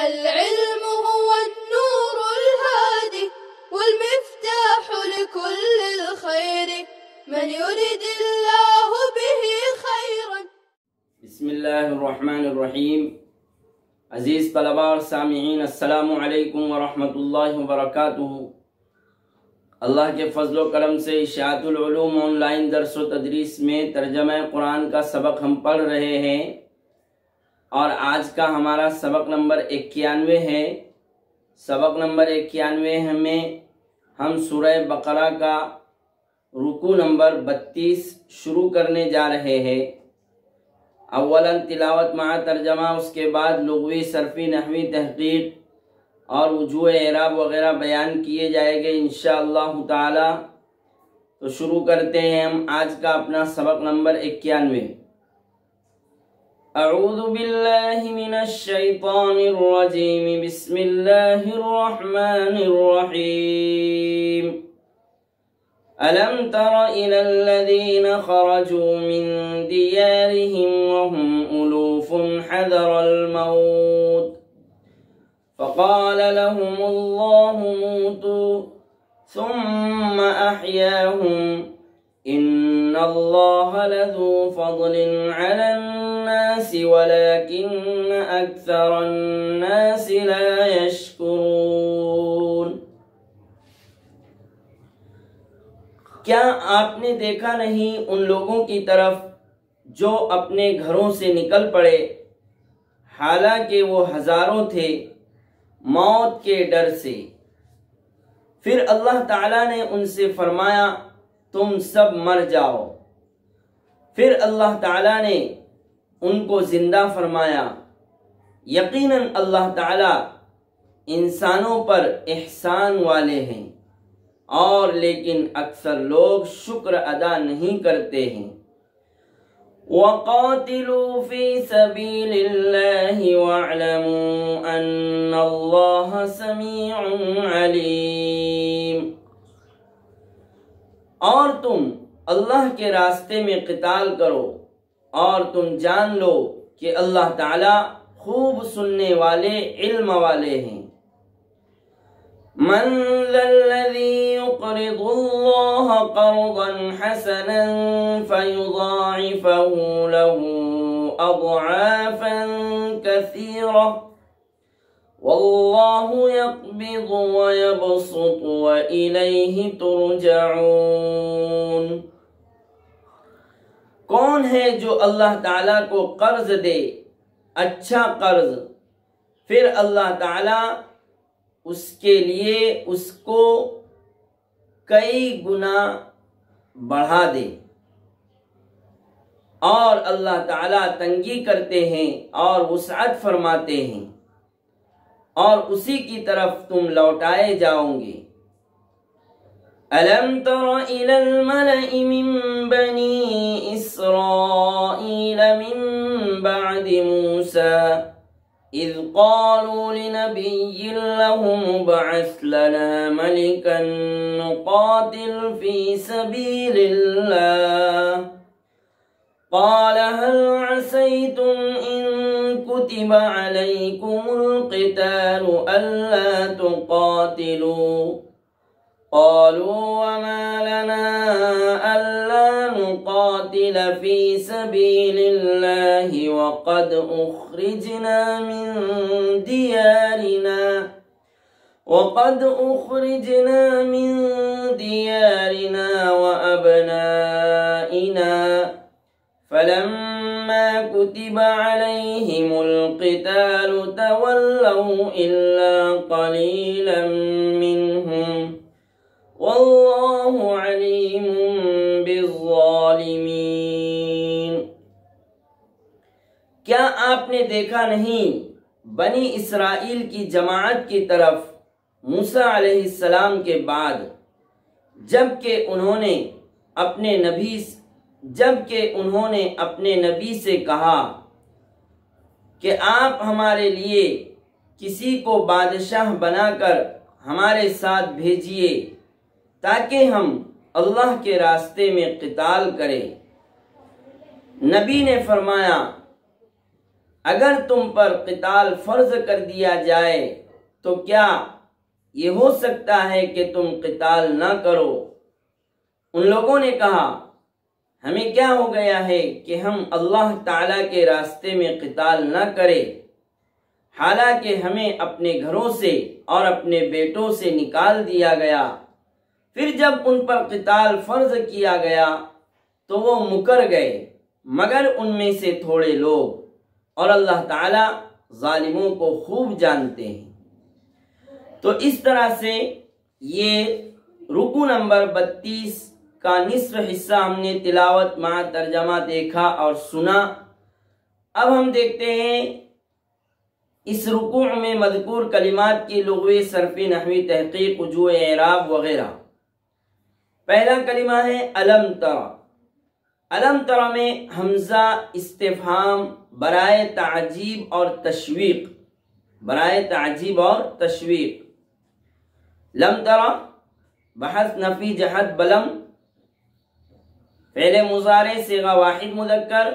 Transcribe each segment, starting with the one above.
العلم هو النور الهادي والمفتاح لكل الخير من يرد الله به خيرا. بسم اللہ الرحمن الرحیم. عزیز طلباء اور سامعین، السلام علیکم ورحمۃ اللہ وبرکاتہ. اللہ کے فضل و کرم سے اشاعت العلوم آن لائن درس و تدریس میں ترجمہ قرآن کا سبق ہم پڑھ رہے ہیں، اور آج کا ہمارا سبق نمبر 91 ہے. سبق نمبر 91 میں ہم سورہ بقرہ کا رکوع نمبر 32 شروع کرنے جا رہے ہیں. اولاً تلاوت مع ترجمہ، اس کے بعد لغوی، صرفی، نحوی تحقیق اور وجوہ اعراب وغیرہ بیان کیے جائیں گے انشاءاللہ تعالی. تو شروع کرتے ہیں ہم آج کا اپنا سبق نمبر 91. اعوذ باللہ من الشیطان الرجیم، بسم اللہ الرحمن الرحیم. ألم تر إلى الذين خرجوا من ديارهم وهم ألوف حذر الموت فقال لهم الله موتوا ثم أحياهم إن الله لذو فضل على الناس ولكن أكثر الناس لا يشكرون. کیا آپ نے دیکھا نہیں ان لوگوں کی طرف جو اپنے گھروں سے نکل پڑے، حالانکہ وہ ہزاروں تھے، موت کے ڈر سے. پھر اللہ تعالیٰ نے ان سے فرمایا تم سب مر جاؤ. پھر اللہ تعالیٰ نے ان کو زندہ فرمایا. یقیناً اللہ تعالیٰ انسانوں پر احسان والے ہیں، اور لیکن اکثر لوگ شکر ادا نہیں کرتے ہیں. وَقَاتِلُوا فِي سَبِيلِ اللَّهِ وَاعْلَمُوا أَنَّ اللَّهَ سَمِيعٌ عَلِيمٌ. اور تم اللہ کے راستے میں قتال کرو، اور تم جان لو کہ اللہ تعالی خوب سننے والے، علم والے ہیں. من ذا الذي يقرض الله قرضا حسنا فيضاعفه له أضعافا كثيرة والله يقبض ويبسط وإليه ترجعون. کون ہے جو اللہ تعالیٰ کو قرض دے، اچھا قرض، پھر اللہ تعالیٰ اس کے لیے اس کو کئی گنا بڑھا دے، اور اللہ تعالیٰ تنگی کرتے ہیں اور وسعت فرماتے ہیں، اور اسی کی طرف تم لوٹائے جاؤ گے. أَلَمْ تَرَ إِلَى الْمَلَإِ مِنْ بَنِي إِسْرَائِيلَ مِنْ بَعْدِ مُوسَى إِذْ قَالُوا لِنَبِيٍّ لَهُمُ ابْعَثْ لَنَا مَلِكًا نُقَاتِلْ فِي سَبِيلِ اللَّهِ قَالَ هَلْ عَسَيْتُمْ إِن كُتِبَ عَلَيْكُمُ الْقِتَالُ أَلَّا تُقَاتِلُوا قالوا وما لنا ألا نقاتل في سبيل الله وقد أخرجنا من ديارنا وأبنائنا فلما كتب عليهم القتال تولوا إلا قليلا منهم واللہ علیم بالظالمین. کیا آپ نے دیکھا نہیں بنی اسرائیل کی جماعت کی طرف موسیٰ علیہ السلام کے بعد، جبکہ انہوں نے اپنے نبی سے کہا کہ آپ ہمارے لیے کسی کو بادشاہ بنا کر ہمارے ساتھ بھیجیے تاکہ ہم اللہ کے راستے میں قتال کریں. نبی نے فرمایا اگر تم پر قتال فرض کر دیا جائے تو کیا یہ ہو سکتا ہے کہ تم قتال نہ کرو؟ ان لوگوں نے کہا ہمیں کیا ہو گیا ہے کہ ہم اللہ تعالیٰ کے راستے میں قتال نہ کریں، حالانکہ ہمیں اپنے گھروں سے اور اپنے بیٹوں سے نکال دیا گیا۔ پھر جب ان پر قتال فرض کیا گیا تو وہ مکر گئے مگر ان میں سے تھوڑے لوگ، اور اللہ تعالیٰ ظالموں کو خوب جانتے ہیں۔ تو اس طرح سے یہ رکوع نمبر 32 کا نصف حصہ ہم نے تلاوت مع ترجمہ دیکھا اور سنا۔ اب ہم دیکھتے ہیں اس رکوع میں مذکور کلمات کی لغوی، صرفی، نحوی تحقیق، وجوہ اعراب وغیرہ۔ پہلا کلمہ ہے علم تر۔ علم تر میں حمزہ استفہام برائے تعجیب اور تشویق، برائے تعجیب اور تشویق۔ لم تر بحث نفی جہت بلم، فعل مضارع صیغہ واحد مذکر،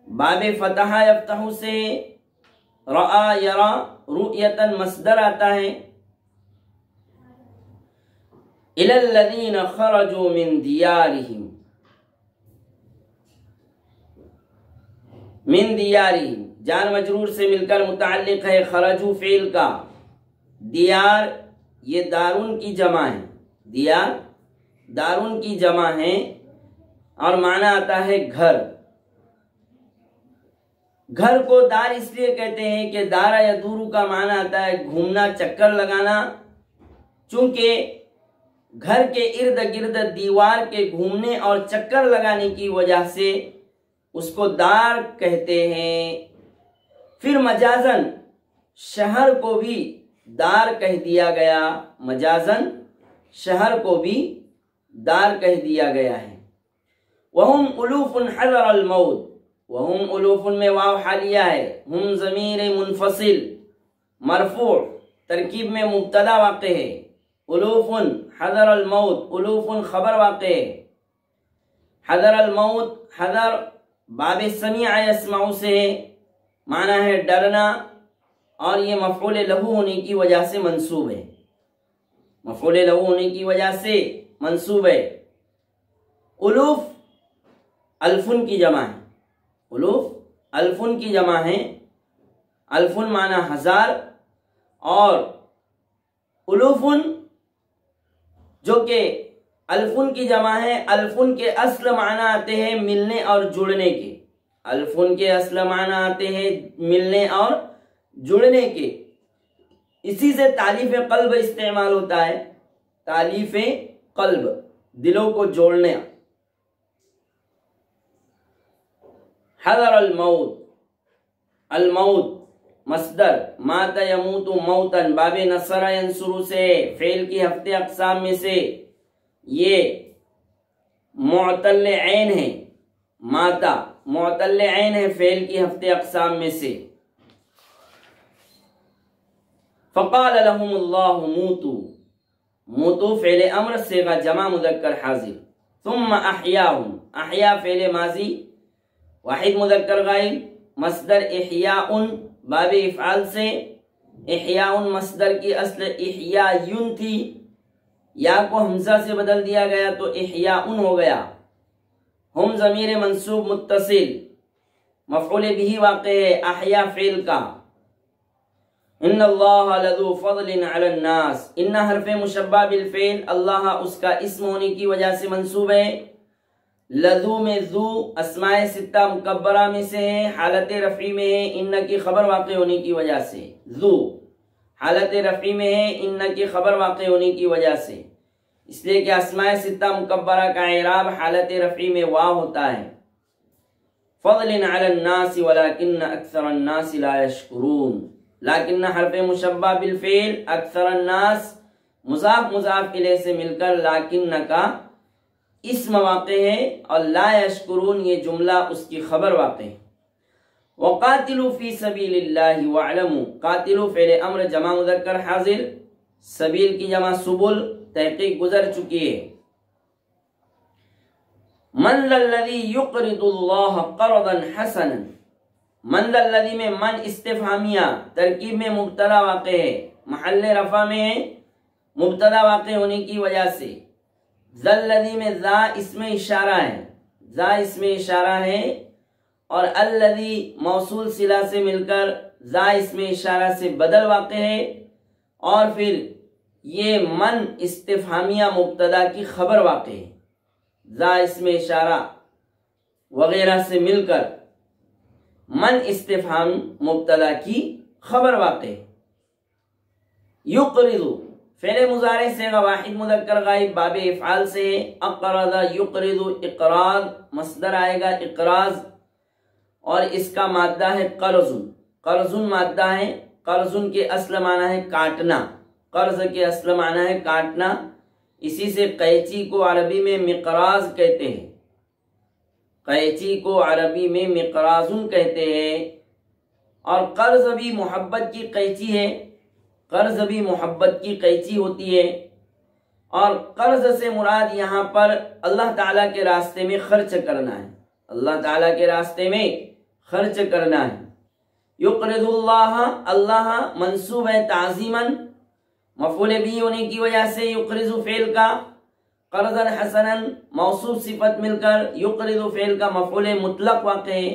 باب فتح یفتح سے رآ یرا رؤیتاً مصدر آتا ہے۔ الی الذین خرجوا من دیارہم، من دیارہم جار مجرور سے مل کر متعلق ہے خرجو فعل کا۔ دیار یہ دارن کی جمع ہے، دیار دارن کی جمع ہے اور معنی آتا ہے گھر۔ گھر کو دار اس لیے کہتے ہیں کہ دارا یدورو کا معنی آتا ہے گھومنا، چکر لگانا، چونکہ گھر کے ارد گرد دیوار کے گھومنے اور چکر لگانے کی وجہ سے اس کو دار کہتے ہیں۔ پھر مجازن شہر کو بھی دار کہہ دیا گیا، مجازن شہر کو بھی دار کہہ دیا گیا ہے۔ وَهُمْ أُلُوفٌ حَذَرَ الْمَوْتِ، وَهُمْ أُلُوفٌ میں واو حالیہ ہے، ہم ضمیر منفصل مرفوع ترکیب میں مبتدا واقع ہے، أُلُوفٌ حَذَرَ الْمَوْتِ أُلُوفٌ خبر واقع ہے۔ حذر الموت، حذر باب سمیع یسمع سے معنی ہے ڈرنا، اور یہ مفعول لہو ہونے کی وجہ سے منصوب ہے، مفعول لہو ہونے کی وجہ سے منصوب ہے۔ الوف الفن کی جمع ہے، الوف الفن کی جمع ہے، الفن معنی ہزار، اور الوفن جو کہ الفن کی جمع ہے، الفن کے اصل معنی آتے ہیں ملنے اور جڑنے کے، الفن کے اصل معنی آتے ہیں ملنے اور جڑنے کے، اسی سے تالیف قلب استعمال ہوتا ہے، تالیف قلب دلوں کو جوڑنے۔ حذر الموت، الموت مصدر مات یموت موتن، باب نصر ینصر سے فعل کی ہفتے اقسام میں سے یہ معتل عین ہے، ماتا معتل عین ہے فعل کی ہفتے اقسام میں سے۔ فقال لهم اللہ موتوا، موتوا فعل امر صیغہ جمع مذکر حاضر، ثم احیاهم، احیا فعل ماضی واحد مذکر غائب، مصدر احیاء باب افعال سے، احیاء مصدر کی اصل احیاء تھی، یا کو حمزہ سے بدل دیا گیا تو احیاء ہو گیا۔ ہم ضمیر منصوب متصل مفعول بھی واقع ہے احیا فعل کا۔ ان اللہ لذو فضل علی الناس، ان حرف مشبہ بالفعل، اللہ اس کا اسم ہونے کی وجہ سے منصوب ہے۔ لذو میں ذو اسماء ستہ مکبرہ میں سے ہے، حالت رفعی میں ہے ان کی خبر واقع ہونے کی وجہ سے، ذو حالت رفعی میں ہے ان کی خبر واقع ہونے کی وجہ سے، اس لیے کہ اسماء ستہ مکبرہ کا اعراب حالت رفعی میں واو ہوتا ہے۔ فضل علی الناس ولکن اکثر الناس لا یشکرون، لیکن حرف مشبہ بالفعل، اکثر الناس مضاف مضاف الیہ سے مل کر لیکن کا اسم واقع ہے، اور لا یشکرون یہ جملہ اس کی خبر واقع ہے۔ وقاتلوا فی سبیل اللہ واعلموا، قاتلوا فعل امر جمع مذکر حاضر، سبیل کی جمع سبل تحقیق گزر چکی ہے۔ من الذی یقرض اللہ قرضا حسنا، من ذا الذی میں من استفہامیہ ترکیب میں مبتدا واقع ہے، محل رفع میں مبتدا واقع ہونے کی وجہ سے۔ ذا الذی میں ذا اسم اشارہ ہے، ذا اسم اشارہ ہے، اور الذی موصول صلہ سے مل کر ذا اسم اشارہ سے بدل واقع ہے، اور پھر یہ من استفہامیہ مبتدا کی خبر واقع ہے، ذا اسم اشارہ وغیرہ سے مل کر من استفہام مبتدا کی خبر واقع ہے۔ یقرض فعل مضارع صیغہ واحد مذکر غائب باب افعال سے ہے، اقرض یقرض اقراض مصدر آئے گا اقراض، اور اس کا مادہ ہے قرض، قرض مادہ ہے، قرض کے اصل معنی ہے کاٹنا، قرض کے اصل معنی ہے کاٹنا، اسی سے قینچی کو عربی میں مقراض کہتے ہیں، قینچی کو عربی میں مقراض کہتے ہیں، اور قرض بھی محبت کی قینچی ہے، قرض بھی محبت کی قینچی ہوتی ہے، اور قرض سے مراد یہاں پر اللہ تعالیٰ کے راستے میں خرچ کرنا ہے، اللہ تعالیٰ کے راستے میں خرچ کرنا ہے۔ یقرض اللہ، اللہ منصوب ہے تعظیماً، مفعول بھی ہونے کی وجہ سے یقرض فعل کا، قرضا حسنا موصوف صفت مل کر یقرض فعل کا مفعول مطلق واقع ہے،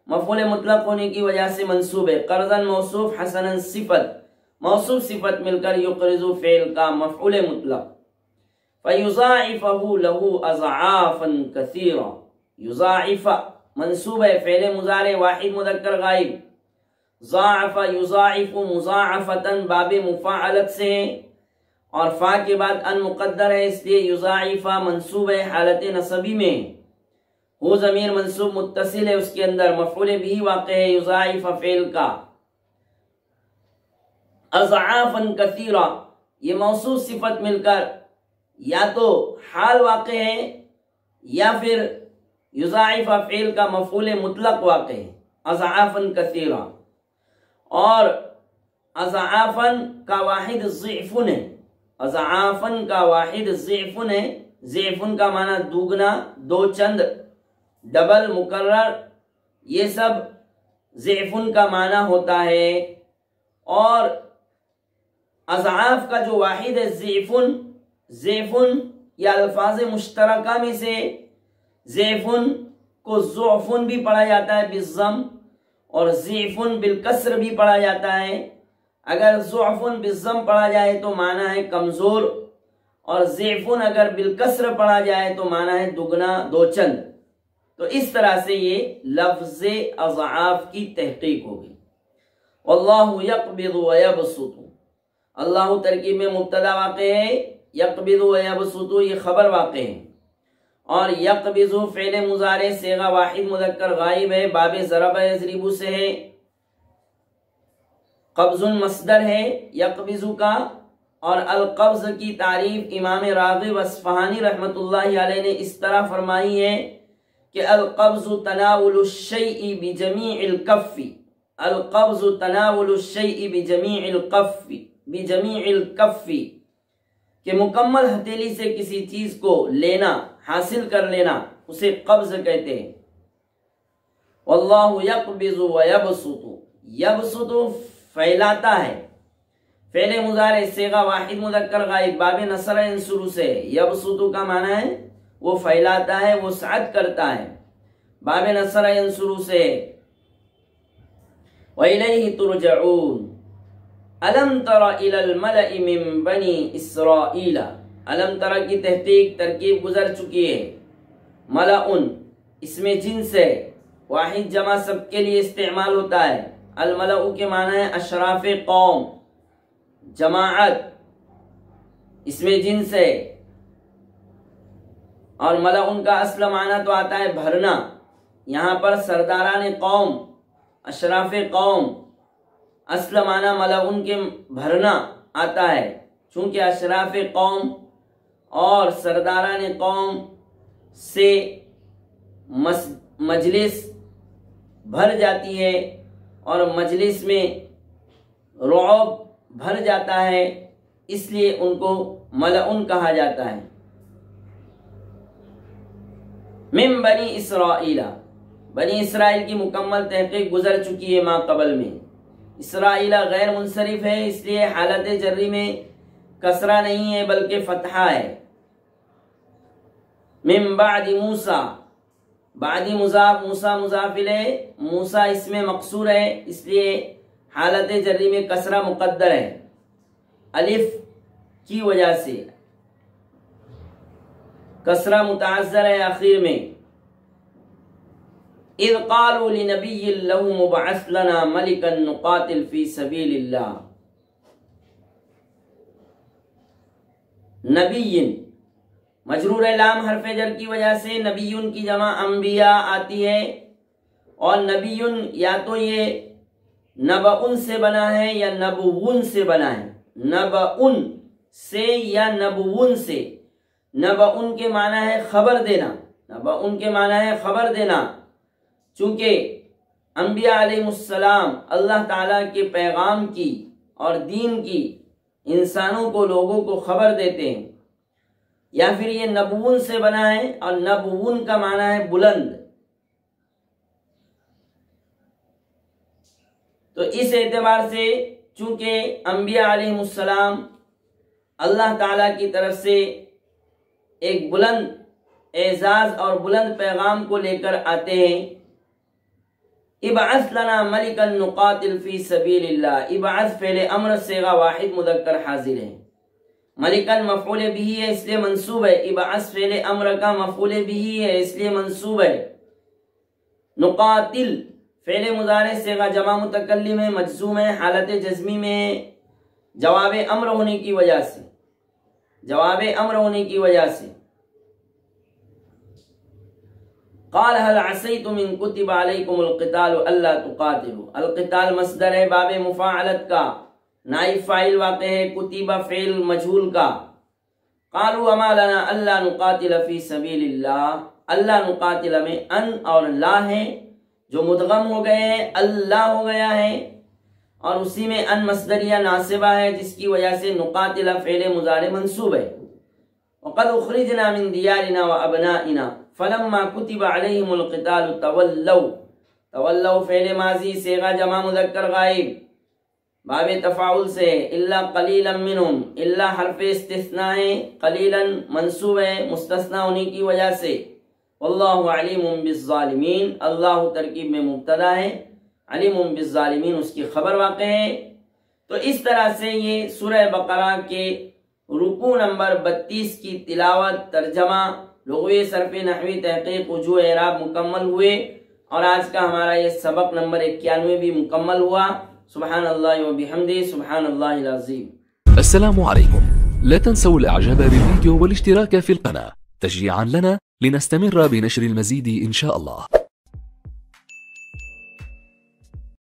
مفعول مطلق ہونے کی وجہ سے منصوب ہے، قرضا موصوف حسنا صفت، موصوف صفت مل کر یقرض فعل کا مفعول مطلق۔ فَيُضَاعِفَهُ لَهُ أَضْعَافًا كَثِيرًا، یضاعف منصوب ہے فعل مضارع واحد مذکر غائب، ضاعف یضاعف مضاعفتا باب مفاعلت سے ہے، اور فا کے بعد ان مقدر ہے اس لیے یضاعف منصوب ہے حالت نصبی میں، وہ ضمیر منصوب متصل ہے اس کے اندر مفعول بھی واقع ہے یضاعف فعل کا، اضعافا کثیرا یہ موصوف صفت مل کر یا تو حال واقع ہے یا پھر یضاعف فعل کا مفعول مطلق واقع ہے اضعافا کثیرا، اور اضعافا کا واحد ضعفن ہے، اضعافا کا واحد ضعفن ہے، ضعفن کا معنی دوگنا، دو چند، ڈبل، مکرر، یہ سب ضعفن کا معنی ہوتا ہے، اور اضعاف کا جو واحد ہے ضعفن، ضعفن یا الفاظ مشترکہ میں سے ضعفن کو ضعفن بھی پڑھا جاتا ہے بالضم، اور ضعفن بالکسر بھی پڑھا جاتا ہے، اگر ضعفن بالضم پڑھا جائے تو معنی ہے کمزور، اور ضعفن اگر بالکسر پڑھا جائے تو معنی ہے دگنا، دو چند، تو اس طرح سے یہ لفظ اضعاف کی تحقیق ہوگی۔ واللہ یقبض ویبسط، اللہ ترکیب میں مبتدا واقع ہے، یقبض ویبسط یہ خبر واقع ہے، اور یقبض فعل مضارع صیغہ واحد مذکر غائب ہے باب ضرب یضرب سے ہے، قبض مصدر ہے یقبض کا، اور القبض کی تعریف امام راغب اصفہانی رحمۃ اللہ علیہ نے اس طرح فرمائی ہے کہ القبض تناول الشیء بجمیع الکف، القبض تناول الشیء بجمیع الکف، بجمیع الکف کہ مکمل ہتھیلی سے کسی چیز کو لینا، حاصل کر لینا، اسے قبض کہتے ہیں۔ واللہ یقبض ویبسط، یبسط پھیلاتا ہے، فعل مضارع صیغہ واحد مذکر غائب باب نصر ینصر سے، یبسط کا معنی ہے وہ پھیلاتا ہے، وسعت کرتا ہے، باب نصر ینصر سے۔ وَإِلَيْهِ تُرْجَعُونَ الم تر الى الملأ من بنی اسرائیل، الم تر کی تحقیق ترکیب گزر چکی ہے، ملأن اس میں جنس ہے، واحد جمع سب کے لیے استعمال ہوتا ہے، الملأ کے معنی ہے اشراف قوم، جماعت، اس میں جنس ہے، اور ملأن کا اصل معنی تو آتا ہے بھرنا، یہاں پر سرداران قوم، اشراف قوم، اصل معنی ملعون کے بھرنا آتا ہے، چونکہ اشراف قوم اور سرداران قوم سے مجلس بھر جاتی ہے، اور مجلس میں رعب بھر جاتا ہے، اس لیے ان کو ملعون کہا جاتا ہے۔ من بنی اسرائیل، بنی اسرائیل کی مکمل تحقیق گزر چکی ہے ما قبل میں. اسرائیلہ غیر منصرف ہے، اس لیے حالت جری میں کسرہ نہیں ہے بلکہ فتحہ ہے. من بعد موسیٰ، بعدی مضاف، موسیٰ مضاف الیہ، موسیٰ اس میں مقصور ہے اس لیے حالت جری میں کسرہ مقدر ہے الف کی وجہ سے. کسرہ متعذر ہے آخر میں. اذ قالوا لنبی لہ مبعث لنا ملکا نقاتل فی سبیل اللہ. نبی مجرور لام حرف جر کی وجہ سے نبیون کی جمع انبیاء آتی ہے، اور نبیون یا تو یہ نبعن سے بنا ہے یا نبوون سے بنا ہے. نبعن سے یا نبوون سے. نبعن کے معنی ہے خبر دینا، نبعن کے معنی ہے خبر دینا. چونکہ انبیاء علیہ السلام اللہ تعالیٰ کے پیغام کی اور دین کی انسانوں کو، لوگوں کو خبر دیتے ہیں. یا پھر یہ نبوون سے بنا ہے اور نبوون کا معنی ہے بلند. تو اس اعتبار سے چونکہ انبیاء علیہ السلام اللہ تعالیٰ کی طرف سے ایک بلند اعزاز اور بلند پیغام کو لے کر آتے ہیں. ابعث لنا ملکا نقاتل فی سبیل اللہ. ابعث فعل امر صیغہ واحد مذکر حاضر ہے. ملکا مفعول بھی ہے اس لیے منصوب ہے. ابعث فعل امر کا مفعول بھی ہے اس لیے منصوب ہے. نقاتل فعل مضارع صیغہ جمع متکلم ہے، مجزوم ہے، حالت جزمی میں جواب امر ہونے کی وجہ سے، جواب امر ہونے کی وجہ سے. قال هل عسیتم ان کتب علیکم القتال الا تقاتلوا. القتال مصدر ہے باب مفاعلت کا، نائب فاعل واقع ہے کتب فعل مجہول کا. قالوا وما لنا الا نقاتل فی سبیل اللہ. اللہ نقاتل میں ان اور لا ہے جو مدغم ہو گئے ہیں، اللہ ہو گیا ہے، اور اسی میں ان مصدریہ ناصبہ ہے جس کی وجہ سے نقاتل فعل مضارع منصوب ہے. وقد اخرجنا من دیارنا وابنائنا فلما كتب عليهم القتال تولوا. تولوا فعل ماضی صیغہ جمع مذکر غائب باب تفاعل سے. الا قلیلا منهم، الا حرف استثناء ہے، قلیلا منصوب ہے مستثنى ہونے کی وجہ سے. واللہ علیم بالظالمین، اللہ ترکیب میں مبتدا ہے، علیم بالظالمین اس کی خبر واقع ہے. تو اس طرح سے یہ سورہ بقرہ کے رکوع نمبر 32 کی تلاوت، ترجمہ، لغوی صرف نحوی تحقیق، وجوہ اعراب مکمل ہوئے، اور آج کا ہمارا یہ سبق نمبر 91 بھی مکمل ہوا. سبحان اللہ و بحمدہ، سبحان اللہ العظیم. السلام عليكم. لا تنسوا الاعجاب بالفيديو والاشتراك في القناة تشجيعا لنا لنستمر بنشر المزيد إن شاء الله.